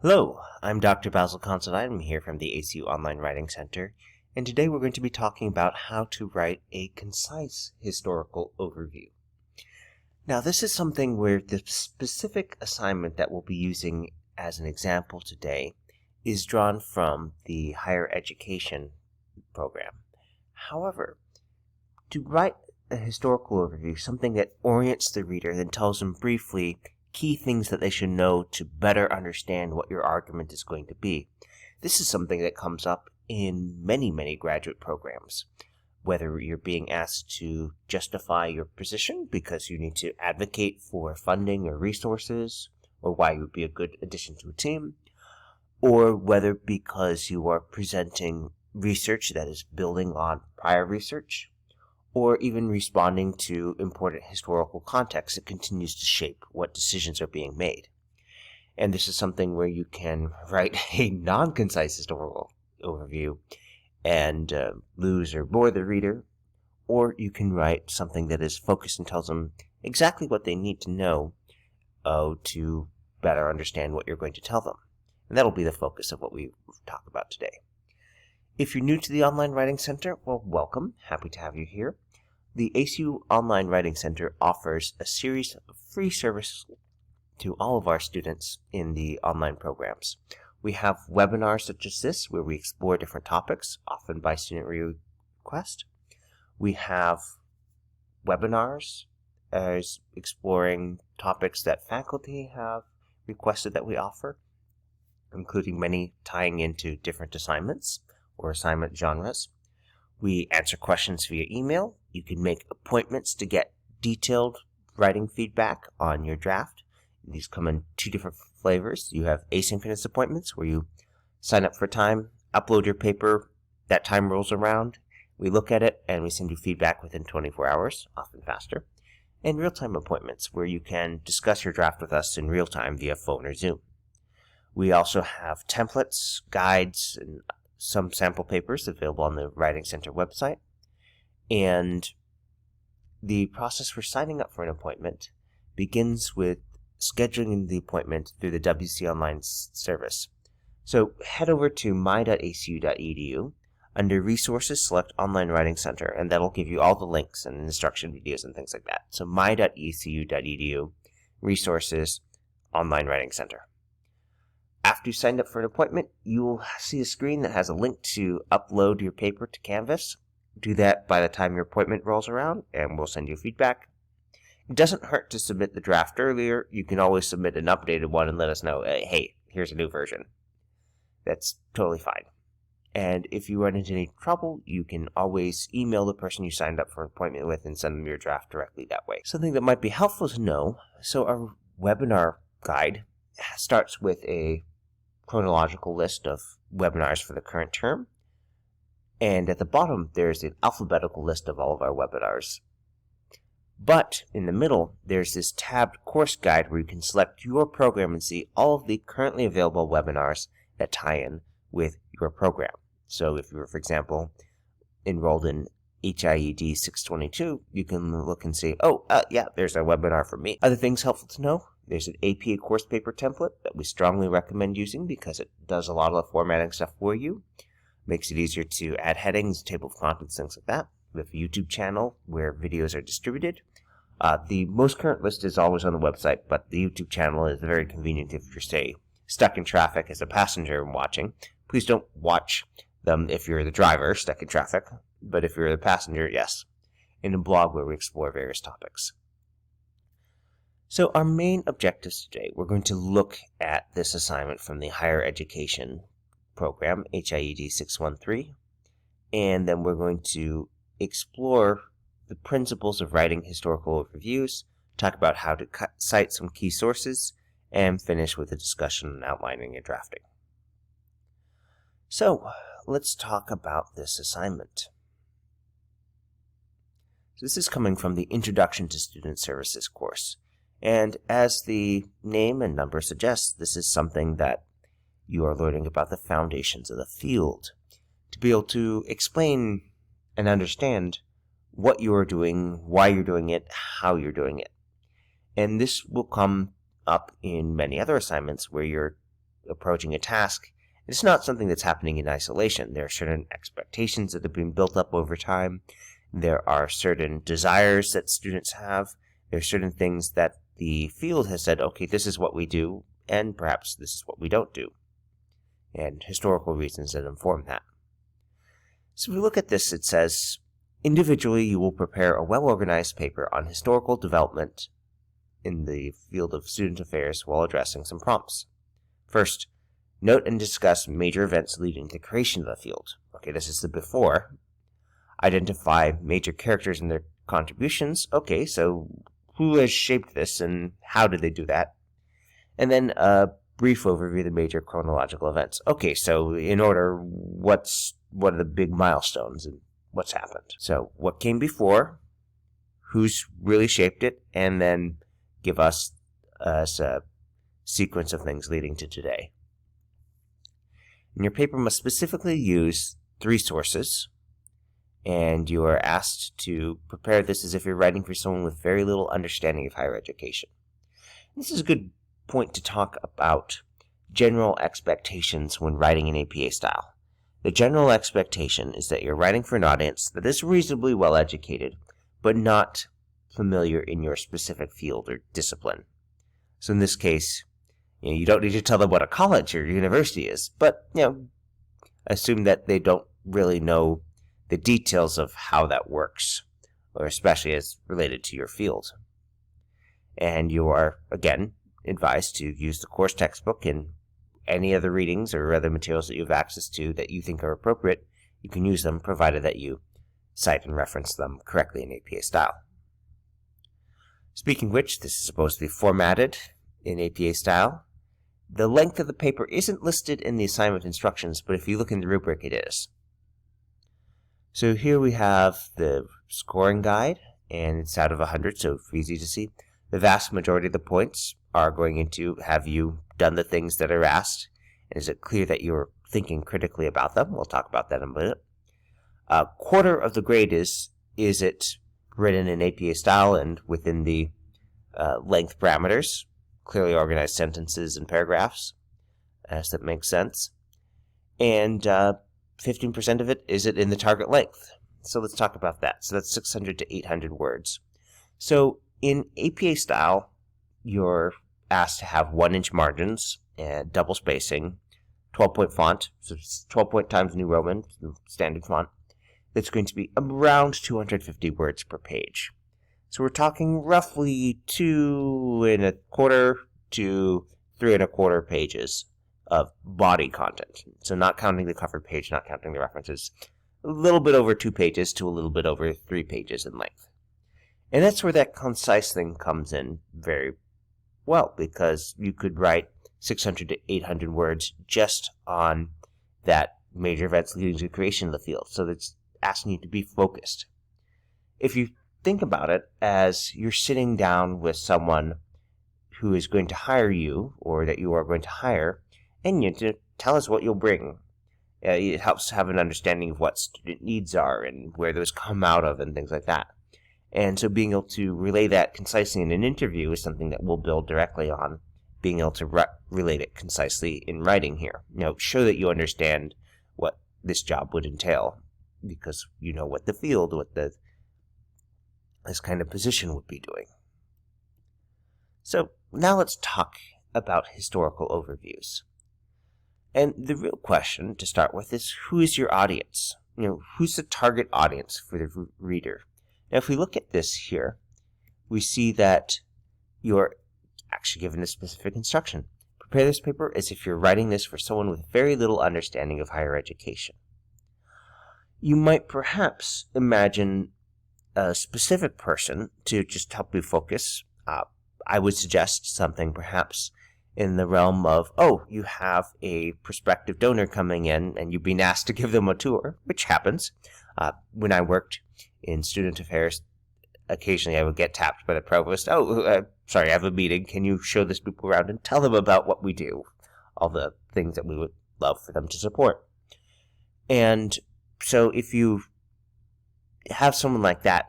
Hello, I'm Dr. Basil Considine. I'm here from the ACU Online Writing Center, and today we're going to be talking about how to write a concise historical overview. Now, this is something where the specific assignment that we'll be using as an example today is drawn from the higher education program. However, to write a historical overview, something that orients the reader, then tells them briefly key things that they should know to better understand what your argument is going to be. This is something that comes up in many graduate programs. Whether you're being asked to justify your position because you need to advocate for funding or resources, or why you would be a good addition to a team, or whether because you are presenting research that is building on prior research, or even responding to important historical context that continues to shape what decisions are being made. And this is something where you can write a non-concise historical overview and lose or bore the reader, or you can write something that is focused and tells them exactly what they need to know to better understand what you're going to tell them. And that'll be the focus of what we talk about today. If you're new to the Online Writing Center, well, welcome. Happy to have you here. The ACU Online Writing Center offers a series of free services to all of our students in the online programs. We have webinars such as this, where we explore different topics, often by student request. We have webinars as exploring topics that faculty have requested that we offer, including many tying into different assignments or assignment genres. We answer questions via email. You can make appointments to get detailed writing feedback on your draft. These come in two different flavors. You have asynchronous appointments, where you sign up for time, upload your paper, that time rolls around, we look at it, and we send you feedback within 24 hours, often faster. And real-time appointments, where you can discuss your draft with us in real time via phone or Zoom. We also have templates, guides, and some sample papers available on the Writing Center website. And the process for signing up for an appointment begins with scheduling the appointment through the WC Online service. So head over to my.acu.edu. Under Resources, select Online Writing Center, and that'll give you all the links and instruction videos and things like that. So my.acu.edu, Resources, Online Writing Center. After you signed up for an appointment, you will see a screen that has a link to upload your paper to Canvas. Do that by the time your appointment rolls around, and we'll send you feedback. It doesn't hurt to submit the draft earlier. You can always submit an updated one and let us know, hey, here's a new version. That's totally fine. And if you run into any trouble, you can always email the person you signed up for an appointment with and send them your draft directly that way. Something that might be helpful to know, so our webinar guide starts with a chronological list of webinars for the current term, and at the bottom there's an alphabetical list of all of our webinars. But in the middle there's this tabbed course guide where you can select your program and see all of the currently available webinars that tie in with your program. So if you're, for example, enrolled in HIED 622, you can look and see, yeah, there's a webinar for me. Other things helpful to know: there's an APA course paper template that we strongly recommend using because it does a lot of the formatting stuff for you. Makes it easier to add headings, table of contents, things like that. We have a YouTube channel where videos are distributed. The most current list is always on the website, but the YouTube channel is very convenient if you're, say, stuck in traffic as a passenger and watching. Please don't watch them if you're the driver stuck in traffic, but if you're the passenger, yes. In a blog where we explore various topics. So our main objectives today, we're going to look at this assignment from the higher education program, HIED 613, and then we're going to explore the principles of writing historical overviews, talk about how to cite some key sources, and finish with a discussion on outlining and drafting. So let's talk about this assignment. So this is coming from the Introduction to Student Services course. And as the name and number suggests, this is something that you are learning about the foundations of the field. To be able to explain and understand what you are doing, why you're doing it, how you're doing it. And this will come up in many other assignments where you're approaching a task, it's not something that's happening in isolation. There are certain expectations that have been built up over time. There are certain desires that students have. There are certain things that the field has said, okay, this is what we do, and perhaps this is what we don't do, and historical reasons that inform that. So if we look at this, it says, individually, you will prepare a well-organized paper on historical development in the field of student affairs while addressing some prompts. First, note and discuss major events leading to the creation of the field. Okay, this is the before. Identify major characters and their contributions. Okay, so who has shaped this and how did they do that? And then a brief overview of the major chronological events. Okay, so in order, what are the big milestones and what's happened? So what came before, who's really shaped it, and then give us a sequence of things leading to today. And your paper must specifically use 3 sources, and you are asked to prepare this as if you're writing for someone with very little understanding of higher education. This is a good point to talk about general expectations when writing in APA style. The general expectation is that you're writing for an audience that is reasonably well educated, but not familiar in your specific field or discipline. So in this case, you don't need to tell them what a college or university is, but assume that they don't really know the details of how that works, or especially as related to your field. And you are, again, advised to use the course textbook and any other readings or other materials that you have access to that you think are appropriate. You can use them, provided that you cite and reference them correctly in APA style. Speaking of which, this is supposed to be formatted in APA style. The length of the paper isn't listed in the assignment instructions, but if you look in the rubric, it is. So here we have the scoring guide, and it's out of 100, so it's easy to see. The vast majority of the points are going into, have you done the things that are asked? And is it clear that you're thinking critically about them? We'll talk about that in a minute. A quarter of the grade is it written in APA style and within the length parameters, clearly organized sentences and paragraphs, as that makes sense. And 15% of it, is it in the target length? So let's talk about that. So that's 600 to 800 words. So in APA style, you're asked to have 1-inch margins and double spacing, 12-point font, so it's 12-point Times New Roman, standard font. That's going to be around 250 words per page. So we're talking roughly 2.25 to 3.25 pages of body content. So not counting the cover page, not counting the references. A little bit over 2 pages to a little bit over 3 pages in length. And that's where that concise thing comes in very well, because you could write 600 to 800 words just on that major events leading to the creation of the field. So that's asking you to be focused. If you think about it as you're sitting down with someone who is going to hire you, or that you are going to hire, and you to tell us what you'll bring. It helps to have an understanding of what student needs are and where those come out of and things like that. And so being able to relay that concisely in an interview is something that we'll build directly on being able to relate it concisely in writing here. Show that you understand what this job would entail, because you know what the field, what this kind of position would be doing. So now let's talk about historical overviews. And the real question to start with is, who is your audience? Who's the target audience for the reader? Now, if we look at this here, we see that you're actually given a specific instruction. Prepare this paper as if you're writing this for someone with very little understanding of higher education. You might perhaps imagine a specific person to just help you focus. I would suggest something perhaps in the realm of, you have a prospective donor coming in and you've been asked to give them a tour, which happens. When I worked in student affairs, occasionally I would get tapped by the provost. Sorry, I have a meeting. Can you show this group around and tell them about what we do? All the things that we would love for them to support. And so if you have someone like that,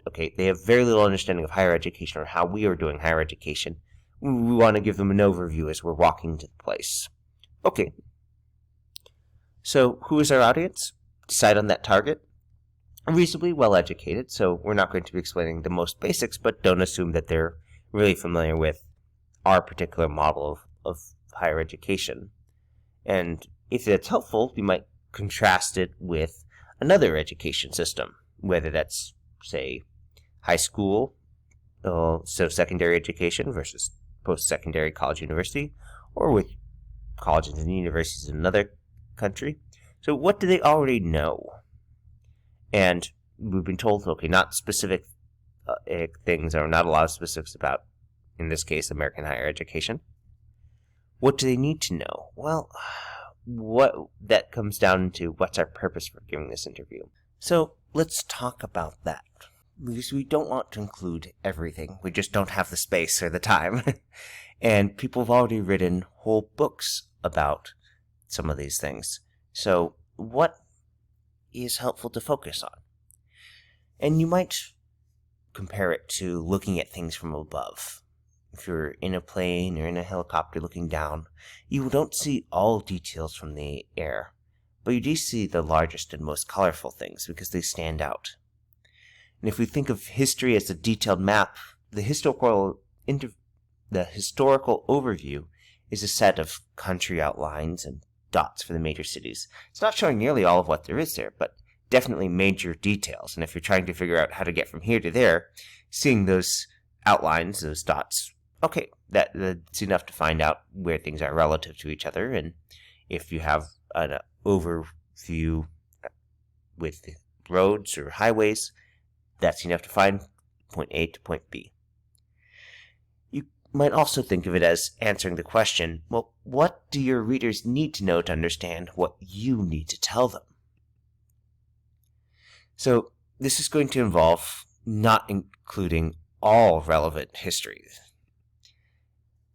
okay, they have very little understanding of higher education or how we are doing higher education, we want to give them an overview as we're walking to the place. Okay. So who is our audience? Decide on that target. Reasonably well educated, so we're not going to be explaining the most basics, but don't assume that they're really familiar with our particular model of higher education. And if that's helpful, we might contrast it with another education system, whether that's, say, high school, so secondary education versus post-secondary college university, or with colleges and universities in another country. So what do they already know? And we've been told, okay, not specific things, or not a lot of specifics about, in this case, American higher education. What do they need to know? Well, what that comes down to what's our purpose for giving this interview. So let's talk about that. Because we don't want to include everything. We just don't have the space or the time. And people have already written whole books about some of these things. So what is helpful to focus on? And you might compare it to looking at things from above. If you're in a plane or in a helicopter looking down, you don't see all details from the air, but you do see the largest and most colorful things because they stand out. And if we think of history as a detailed map, the historical overview is a set of country outlines and dots for the major cities. It's not showing nearly all of what there is there, but definitely major details. And if you're trying to figure out how to get from here to there, seeing those outlines, those dots, okay, that's enough to find out where things are relative to each other. And if you have an overview with roads or highways, that's enough to find point A to point B. You might also think of it as answering the question, well, what do your readers need to know to understand what you need to tell them? So this is going to involve not including all relevant history.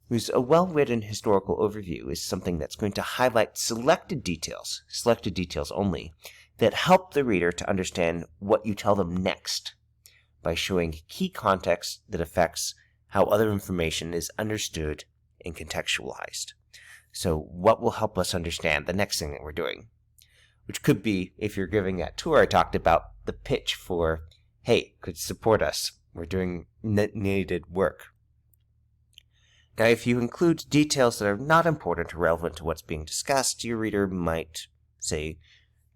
Because a well-written historical overview is something that's going to highlight selected details only, that help the reader to understand what you tell them next by showing key context that affects how other information is understood and contextualized. So what will help us understand the next thing that we're doing? Which could be, if you're giving that tour I talked about, the pitch for, hey, could you support us? We're doing needed work. Now, if you include details that are not important or relevant to what's being discussed, your reader might, say,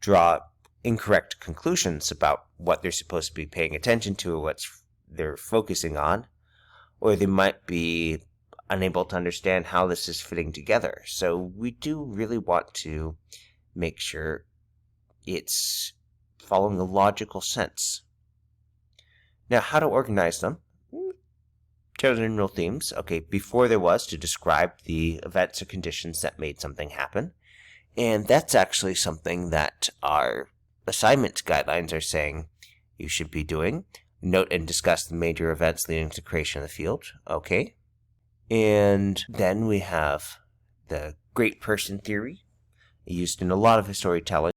draw incorrect conclusions about what they're supposed to be paying attention to or what they're focusing on, or they might be unable to understand how this is fitting together. So we do really want to make sure it's following a logical sense. Now, how to organize them? General themes. Okay, before there was, to describe the events or conditions that made something happen. And that's actually something that our assignment guidelines are saying you should be doing. Note and discuss the major events leading to creation of the field. Okay. And then we have the great person theory, used in a lot of storytelling.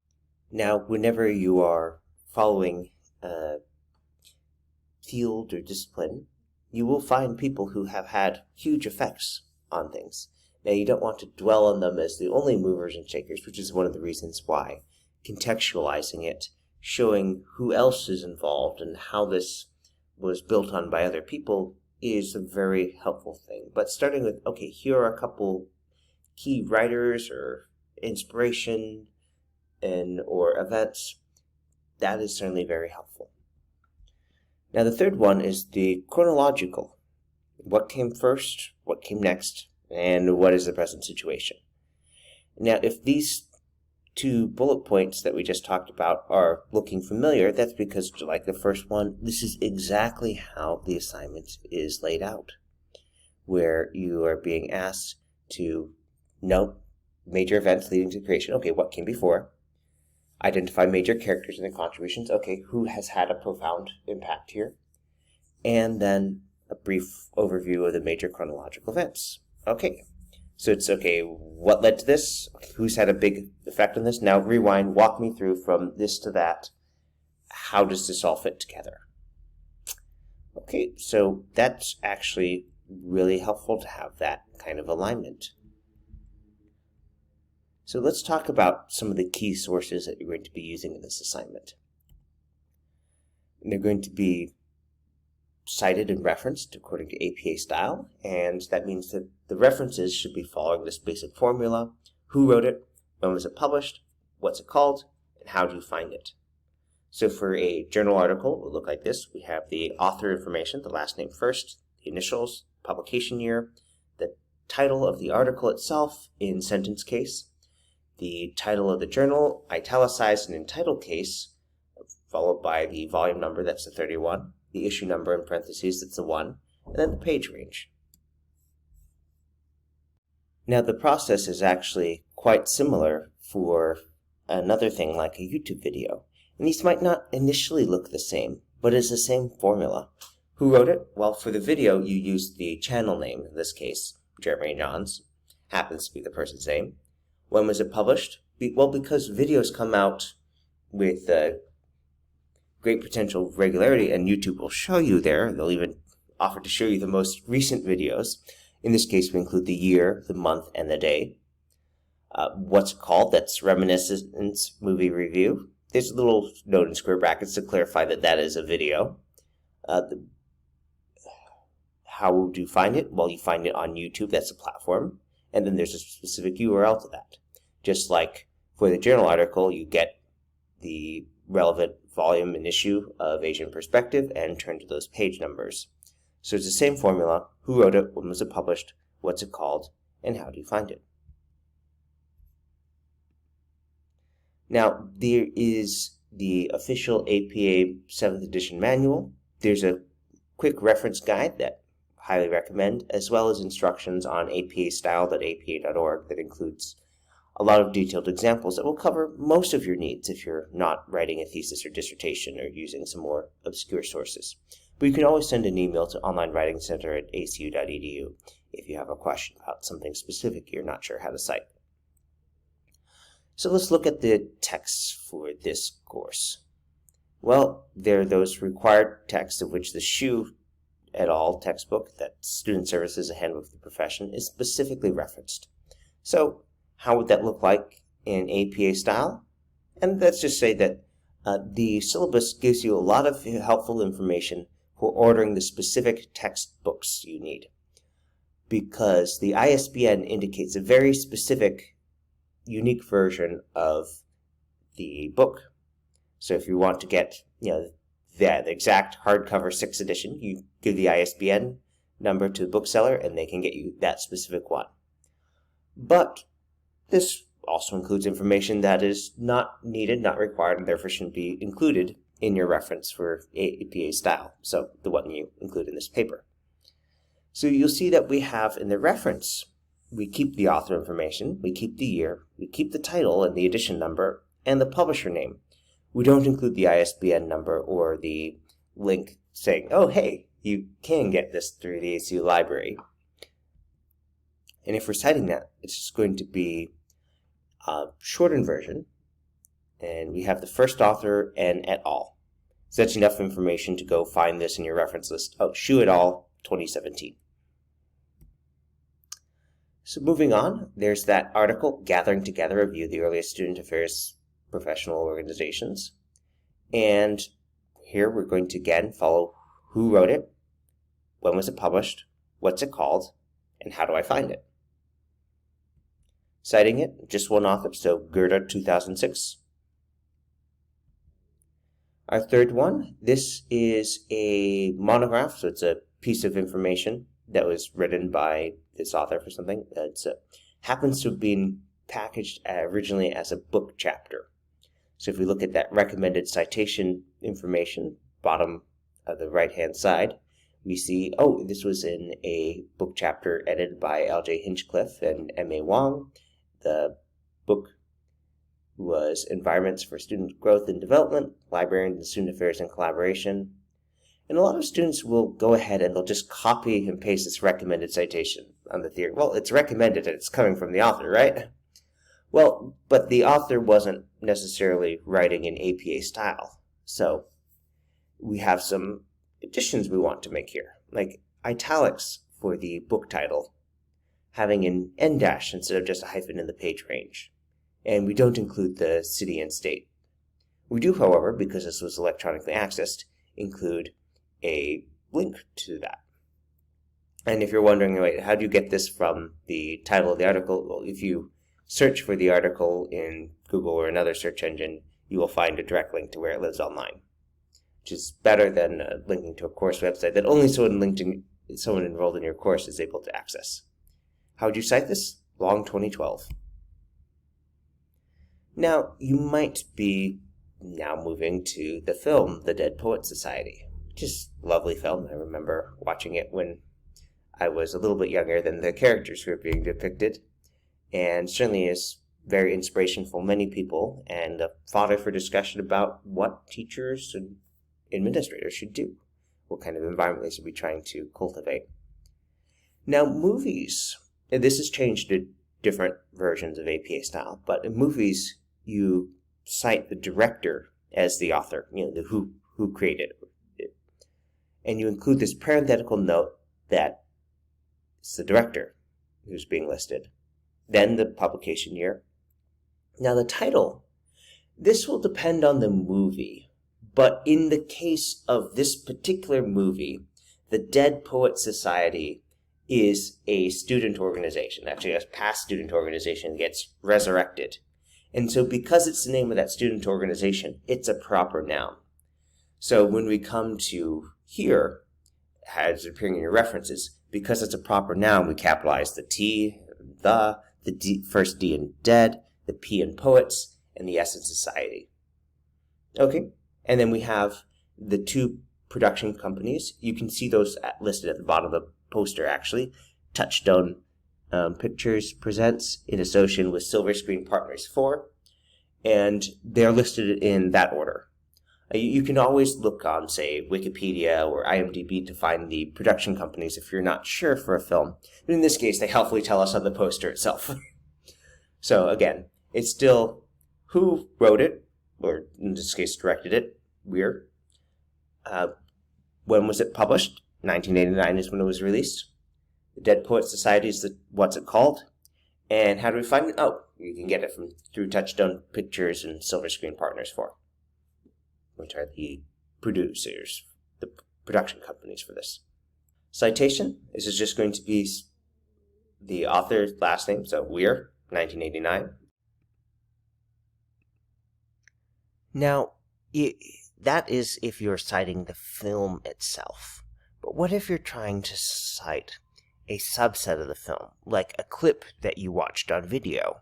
Now, whenever you are following a field or discipline, you will find people who have had huge effects on things. Now, you don't want to dwell on them as the only movers and shakers, which is one of the reasons why contextualizing it, showing who else is involved and how this was built on by other people is a very helpful thing. But starting with, okay, here are a couple key writers or inspiration or events, that is certainly very helpful. Now, the third one is the chronological. What came first, what came next, and what is the present situation? Now, if these two bullet points that we just talked about are looking familiar, that's because, like the first one, this is exactly how the assignment is laid out, where you are being asked to note major events leading to creation. Okay, what came before? Identify major characters and their contributions. Okay, who has had a profound impact here? And then a brief overview of the major chronological events. Okay, so it's okay, what led to this? Who's had a big effect on this? Now rewind, walk me through from this to that. How does this all fit together? Okay, so that's actually really helpful to have that kind of alignment. So let's talk about some of the key sources that you're going to be using in this assignment. And they're going to be cited and referenced according to APA style, and that means that the references should be following this basic formula: who wrote it, when was it published, what's it called, and how do you find it. So for a journal article, it will look like this. We have the author information, the last name first, the initials, publication year, the title of the article itself in sentence case, the title of the journal, italicized and in title case, followed by the volume number, that's the 31, the issue number in parentheses, that's the 1, and then the page range. Now the process is actually quite similar for another thing like a YouTube video. And these might not initially look the same, but it's the same formula. Who wrote it? Well, for the video, you use the channel name, in this case, Jeremy Johns, happens to be the person's name. When was it published? Well, because videos come out with great potential regularity, and YouTube will show you there. They'll even offer to show you the most recent videos. In this case, we include the year, the month, and the day. What's it called? That's Reminiscence Movie Review. There's a little note in square brackets to clarify that that is a video. How would you find it? Well, you find it on YouTube. That's a platform. And then there's a specific URL to that. Just like for the journal article, you get the relevant volume and issue of Asian Perspective and turn to those page numbers. So it's the same formula: who wrote it, when was it published, what's it called, and how do you find it. Now, there is the official APA 7th edition manual. There's a quick reference guide that I highly recommend, as well as instructions on apastyle.apa.org that includes a lot of detailed examples that will cover most of your needs if you're not writing a thesis or dissertation or using some more obscure sources. But you can always send an email to onlinewritingcenter@acu.edu if you have a question about something specific you're not sure how to cite. So let's look at the texts for this course. Well, there are those required texts of which the Shu et al. Textbook, that Student Services, A Handbook of the Profession, is specifically referenced. So how would that look like in APA style? And let's just say that the syllabus gives you a lot of helpful information for ordering the specific textbooks you need, because the ISBN indicates a very specific unique version of the book. So if you want to get, the exact hardcover 6th edition, you give the ISBN number to the bookseller and they can get you that specific one. But this also includes information that is not needed, not required, and therefore shouldn't be included in your reference for APA style, so the one you include in this paper. So you'll see that we have in the reference, we keep the author information, we keep the year, we keep the title and the edition number, and the publisher name. We don't include the ISBN number or the link saying, oh, hey, you can get this through the ACU library. And if we're citing that, it's just going to be a shortened version, and we have the first author and et al. So that's enough information to go find this in your reference list. Oh, Shu et al. 2017. So moving on, there's that article, Gathering Together a View of the Earliest Student Affairs Professional Organizations. And here we're going to again follow who wrote it, when was it published, what's it called, and how do I find it. Citing it, just one author, so Gerda 2006. Our third one, this is a monograph, so it's a piece of information that was written by this author for something. It happens to have been packaged originally as a book chapter. So if we look at that recommended citation information, bottom of the right-hand side, we see, oh, this was in a book chapter edited by L.J. Hinchcliffe and M.A. Wong. The book was Environments for Student Growth and Development, Librarians and Student Affairs and Collaboration. And a lot of students will go ahead and they'll just copy and paste this recommended citation on the theory. Well, it's recommended and it's coming from the author, right? Well, but the author wasn't necessarily writing in APA style. So we have some additions we want to make here, like italics for the book title, having an N dash instead of just a hyphen in the page range. And we don't include the city and state. We do, however, because this was electronically accessed, include a link to that. And if you're wondering, wait, how do you get this from the title of the article? Well, if you search for the article in Google or another search engine, you will find a direct link to where it lives online, which is better than linking to a course website that only someone enrolled in your course is able to access. How would you cite this? Long 2012. Now, you might be now moving to the film, The Dead Poets Society, which is a lovely film. I remember watching it when I was a little bit younger than the characters who are being depicted, and certainly is very inspirational for many people and a fodder for discussion about what teachers and administrators should do, what kind of environment they should be trying to cultivate. Now, movies, and this has changed to different versions of APA style, but in movies, you cite the director as the author, the who created it. And you include this parenthetical note that it's the director who's being listed. Then the publication year. Now the title, this will depend on the movie, but in the case of this particular movie, the Dead Poets Society is a student organization, actually a past student organization that gets resurrected. And so because it's the name of that student organization, it's a proper noun. So when we come to here, as appearing in your references, because it's a proper noun, we capitalize the T, the D, first D in dead, the P in poets, and the S in society. Okay, and then we have the two production companies. You can see those listed at the bottom of the poster, actually. Touchstone Pictures presents in association with Silver Screen Partners 4, and they're listed in that order. You can always look on, say, Wikipedia or IMDb to find the production companies if you're not sure for a film. But in this case, they helpfully tell us on the poster itself. So again, it's still who wrote it, or in this case directed it, weird. When was it published? 1989 is when it was released. The Dead Poets Society is what's it called. And how do we find it? Oh, you can get it through Touchstone Pictures and Silver Screen Partners 4. Which are the producers, the production companies for this. Citation, this is just going to be the author's last name, so Weir, 1989. Now, that is if you're citing the film itself. But what if you're trying to cite a subset of the film, like a clip that you watched on video?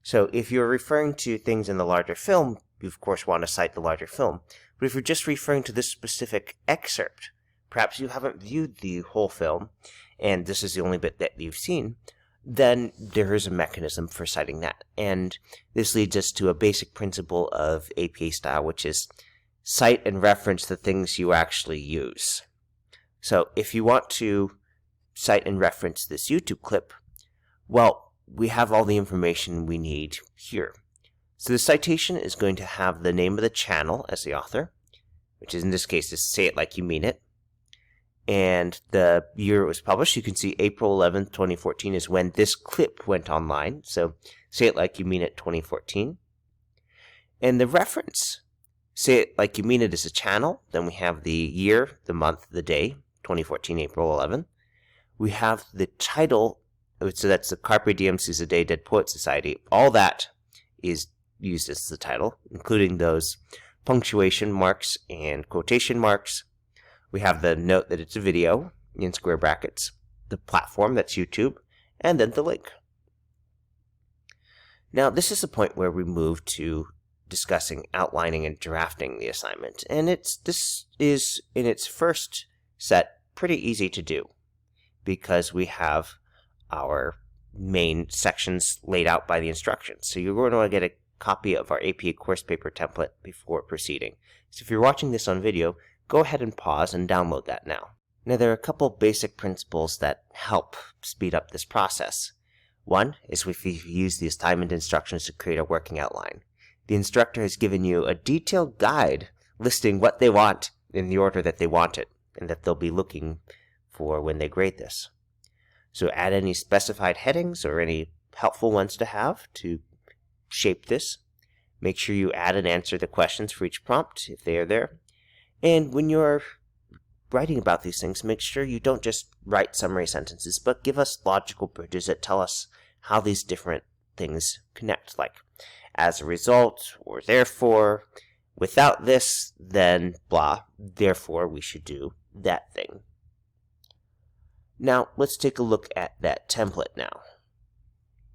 So if you're referring to things in the larger film, you of course want to cite the larger film. But if you're just referring to this specific excerpt, perhaps you haven't viewed the whole film, and this is the only bit that you've seen, then there is a mechanism for citing that. And this leads us to a basic principle of APA style, which is cite and reference the things you actually use. So if you want to cite and reference this YouTube clip, well, we have all the information we need here. So the citation is going to have the name of the channel as the author, which is in this case is Say It Like You Mean It. And the year it was published, you can see April 11th, 2014 is when this clip went online. So Say It Like You Mean It 2014. And the reference, Say It Like You Mean It is a channel. Then we have the year, the month, the day, 2014, April 11th. We have the title, so that's the Carpe Diem Seize the Day Dead Poets Society. All that is used as the title, including those punctuation marks and quotation marks. We have the note that it's a video in square brackets, the platform, that's YouTube, and then the link. Now, this is the point where we move to discussing outlining and drafting the assignment, and this is, in its first set, pretty easy to do because we have our main sections laid out by the instructions. So you're going to want to get a copy of our APA course paper template before proceeding. So if you're watching this on video, go ahead and pause and download that now. Now there are a couple basic principles that help speed up this process. One is if you use the assignment instructions to create a working outline. The instructor has given you a detailed guide listing what they want in the order that they want it and that they'll be looking for when they grade this. So add any specified headings or any helpful ones to have to shape this. Make sure you add and answer the questions for each prompt if they are there. And when you're writing about these things, make sure you don't just write summary sentences, but give us logical bridges that tell us how these different things connect, like as a result, or therefore, without this, then blah, therefore we should do that thing. Now, let's take a look at that template now.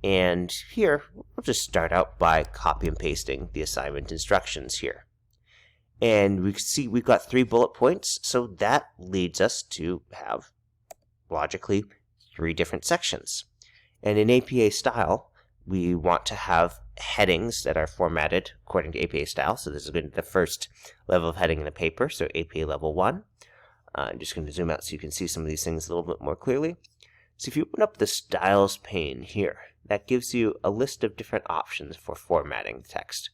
And here, we'll just start out by copy and pasting the assignment instructions here. And we can see we've got 3 bullet points, so that leads us to have, logically, 3 different sections. And in APA style, we want to have headings that are formatted according to APA style. So this is going to be the first level of heading in the paper, so APA level 1. I'm just going to zoom out so you can see some of these things a little bit more clearly. So if you open up the styles pane here, that gives you a list of different options for formatting text.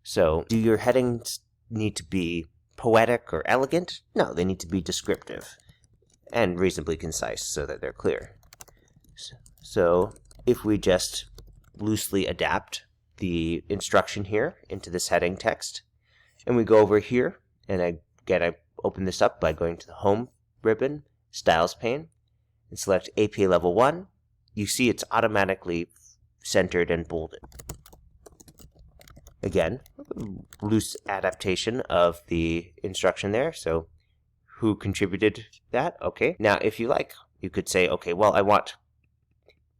So do your headings need to be poetic or elegant? No, they need to be descriptive and reasonably concise so that they're clear. So if we just loosely adapt the instruction here into this heading text, and we go over here, and again I open this up by going to the Home ribbon, Styles pane, and select APA Level 1, you see it's automatically centered and bolded. Again, loose adaptation of the instruction there, so who contributed that? Okay. Now, if you like, you could say, okay, well, I want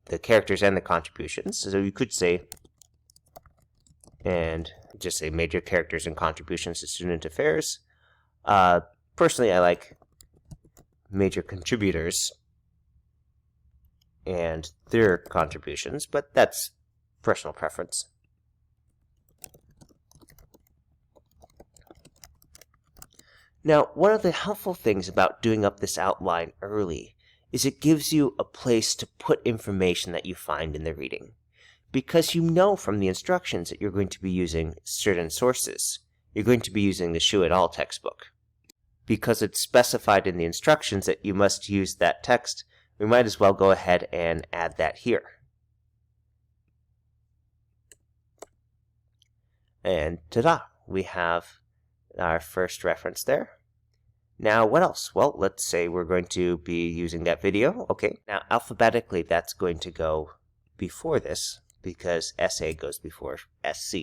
the characters and the contributions. So you could say, and just say major characters and contributions to student affairs. Personally, I like major contributors and their contributions, but that's personal preference. Now, one of the helpful things about doing up this outline early is it gives you a place to put information that you find in the reading, because you know from the instructions that you're going to be using certain sources. You're going to be using the Shoe et al. Textbook. Because it's specified in the instructions that you must use that text, we might as well go ahead and add that here. And ta-da! We have our first reference there. Now, what else? Well, let's say we're going to be using that video. Okay, now alphabetically that's going to go before this because SA goes before SC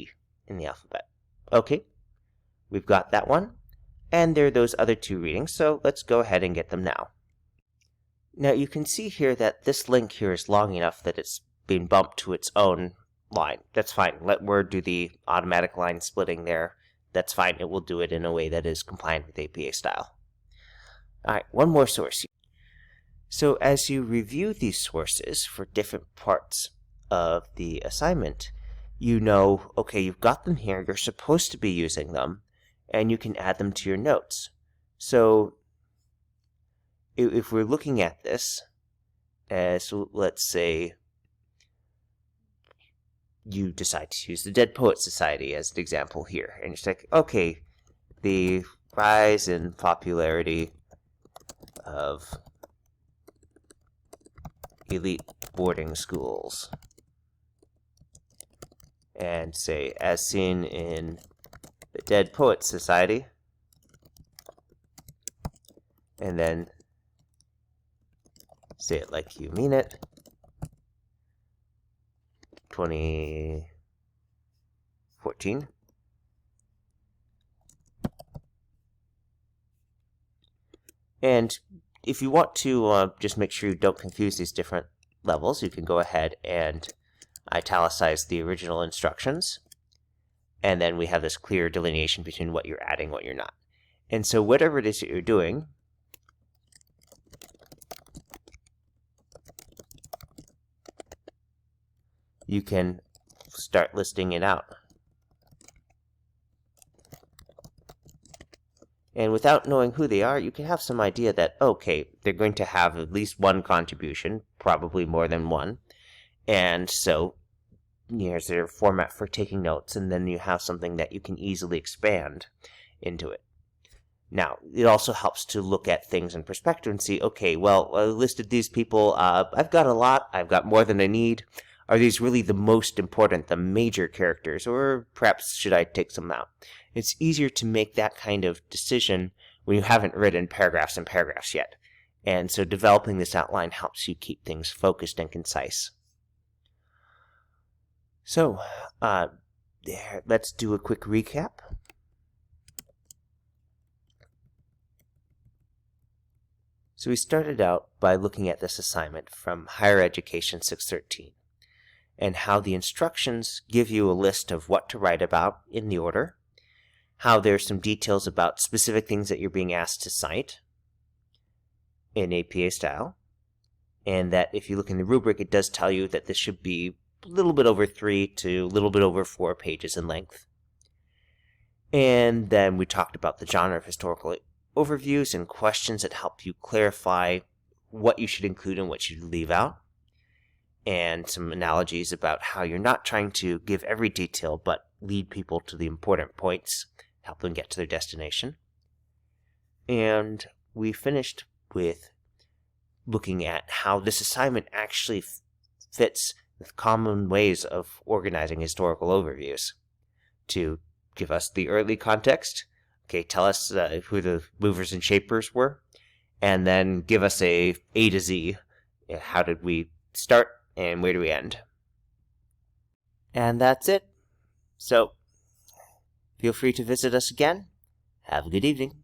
in the alphabet. Okay, we've got that one. And there are those other 2 readings, so let's go ahead and get them now. Now, you can see here that this link here is long enough that it's being bumped to its own line. That's fine. Let Word do the automatic line splitting there. That's fine. It will do it in a way that is compliant with APA style. All right, one more source. So as you review these sources for different parts of the assignment, you know, okay, you've got them here, you're supposed to be using them, and you can add them to your notes. So if we're looking at this, so let's say you decide to use the Dead Poets Society as an example here, and it's like, okay, the rise in popularity of elite boarding schools, and say, as seen in the Dead Poets Society, and then say it like you mean it, 2014. And if you want to just make sure you don't confuse these different levels, you can go ahead and italicize the original instructions. And then we have this clear delineation between what you're adding and what you're not. And so whatever it is that you're doing, you can start listing it out. And without knowing who they are, you can have some idea that, okay, they're going to have at least one contribution, probably more than one. And so here's their format for taking notes, and then you have something that you can easily expand into it. Now, it also helps to look at things in perspective and see, okay, well, I listed these people. I've got a lot. I've got more than I need. Are these really the most important, the major characters, or perhaps should I take some out? It's easier to make that kind of decision when you haven't written paragraphs and paragraphs yet. And so developing this outline helps you keep things focused and concise. So, let's do a quick recap. So we started out by looking at this assignment from Higher Education 613 and how the instructions give you a list of what to write about in the order, how there's some details about specific things that you're being asked to cite in APA style, and that if you look in the rubric, it does tell you that this should be a little bit over 3 to a little bit over 4 pages in length. And then we talked about the genre of historical overviews and questions that help you clarify what you should include and what you should leave out, and some analogies about how you're not trying to give every detail but lead people to the important points, help them get to their destination. And we finished with looking at how this assignment actually fits with common ways of organizing historical overviews to give us the early context. Okay, tell us who the movers and shapers were, and then give us a to Z. How did we start and where do we end? And that's it. So, feel free to visit us again. Have a good evening.